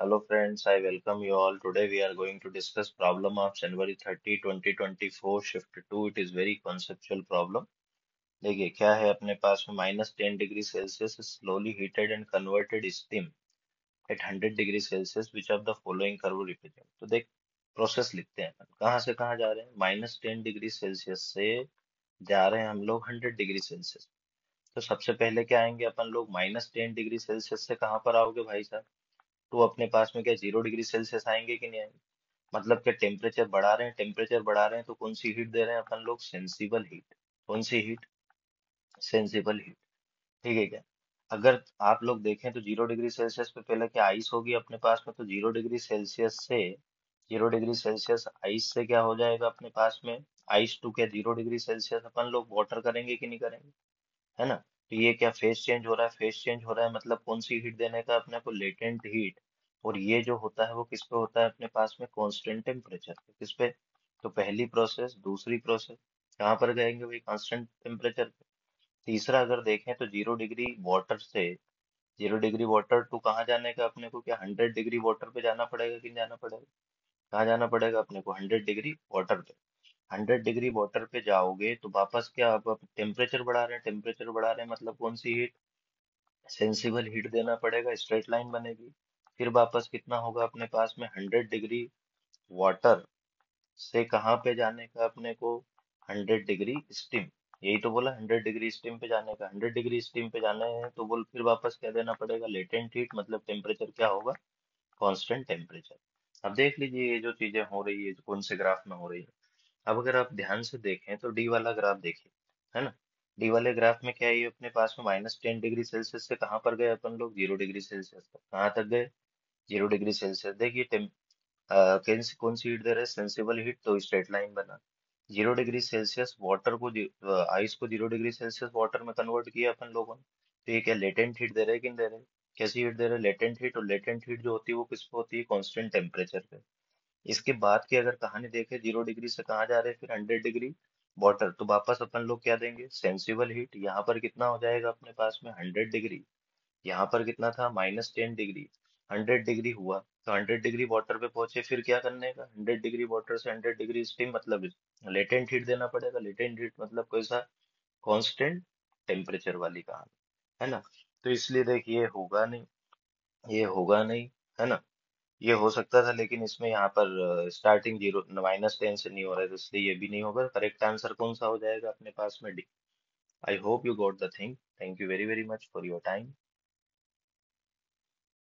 Hello friends, I welcome you all. Today we are going to discuss problem of January 30, 2024, shift 2. It is very conceptual problem. देखिए क्या है अपने पास में -10 degree Celsius slowly heated and converted steam at 100 degree Celsius which of the following curve represent. तो देख process लिखते हैं अपन कहाँ से कहाँ जा रहे हैं -10 डिग्री सेल्सियस से जा रहे हैं हम लोग 100 डिग्री सेल्सियस। तो सबसे पहले क्या आएंगे अपन लोग -10 डिग्री सेल्सियस से कहाँ पर आओगे भाई साहब। तो अपने पास में क्या 0 डिग्री सेल्सियस आएंगे कि नहीं आएंगे। मतलब क्या टेम्परेचर बढ़ा रहे हैं तो कौन सी हीट दे रहे हैं अपन लोग, सेंसिबल हीट। कौन सी हीट, सेंसिबल हीट। ठीक है क्या। अगर आप लोग देखें तो 0 डिग्री सेल्सियस पे पहले क्या आइस होगी अपने पास में, तो 0 डिग्री सेल्सियस आइस से क्या हो जाएगा अपने पास में, आइस टू क्या 0 डिग्री सेल्सियस अपन लोग वाटर करेंगे कि नहीं करेंगे, है ना। तो ये क्या फेस चेंज हो रहा है, फेस चेंज हो रहा है मतलब कौन सी हीट देने का अपने को, लेटेंट हीट। और ये जो होता है वो किस पे होता है अपने पास में, कांस्टेंट टेम्परेचर पे। किस पे, तो पहली प्रोसेस दूसरी प्रोसेस कहाँ पर जाएंगे भाई, कांस्टेंट टेम्परेचर पे। तीसरा अगर देखें तो 0 डिग्री वाटर टू कहाँ जाने का अपने को, क्या 100 डिग्री वाटर पे जाना पड़ेगा कि नहीं जाना पड़ेगा। कहाँ जाना पड़ेगा अपने को, 100 डिग्री वाटर पे। 100 डिग्री वाटर पे जाओगे तो वापस क्या, अब टेम्परेचर बढ़ा रहे हैं, टेम्परेचर बढ़ा रहे हैं मतलब कौन सी हीट, सेंसिबल हीट देना पड़ेगा, स्ट्रेट लाइन बनेगी। फिर वापस कितना होगा अपने पास में, 100 डिग्री वाटर से कहाँ पे जाने का अपने को, 100 डिग्री स्टीम। यही तो बोला 100 डिग्री स्टीम पे जाने का, 100 डिग्री स्टीम पे जाना है तो बोल फिर वापस क्या देना पड़ेगा, लेटेंट हीट मतलब टेम्परेचर क्या होगा, कांस्टेंट टेम्परेचर। अब देख लीजिए ये जो चीजें हो रही है जो कौन से ग्राफ में हो रही है। अब अगर आप ध्यान से देखें तो डी वाला ग्राफ देखिए, है ना। डी वाले ग्राफ में क्या है, ये अपने पास में -10 डिग्री सेल्सियस से कहाँ पर गए अपन लोग, 0 डिग्री सेल्सियस तक। कहाँ तक गए, 0 डिग्री सेल्सियस। देखिए कौन सी हीट दे रहे हैं, सेंसिबल हीट, तो स्ट्रेट लाइन बना। 0 डिग्री सेल्सियस वाटर को, आइस को 0 डिग्री सेल्सियस वाटर में कन्वर्ट किया अपन लोगों ने। तो ये क्या लेटेंट हीट दे रहे हैं कि नहीं दे रहे हैं? कैसी हीट दे रहे हैं, लेटेंट हीट। और लेटेंट हीट जो होती है वो किस पे होती है, कांस्टेंट टेम्परेचर पे। इसके बाद की अगर कहानी देखें, 0 डिग्री से कहाँ जा रहे हैं फिर, 100 डिग्री वाटर। तो वापस अपन लोग क्या देंगे, सेंसिबल हीट। यहाँ पर कितना हो जाएगा अपने पास में, 100 डिग्री। यहाँ पर कितना था, -10 डिग्री। 100 डिग्री हुआ तो 100 डिग्री वाटर पे पहुंचे, फिर क्या करने का, 100 डिग्री वाटर से 100 डिग्री स्टीम मतलब लेटेंट हीट देना पड़ेगा। लेटेंट हीट मतलब कैसा, कांस्टेंट टेम्परेचर वाली कहानी, है ना। तो इसलिए देखिए ये होगा नहीं, ये होगा नहीं, है ना। ये हो सकता था लेकिन इसमें यहाँ पर स्टार्टिंग 0 -10 से नहीं हो रहा है, तो इसलिए ये भी नहीं होगा। करेक्ट आंसर कौन सा हो जाएगा अपने पास में, D. I hope you got the thing. Thank you very very much for your time.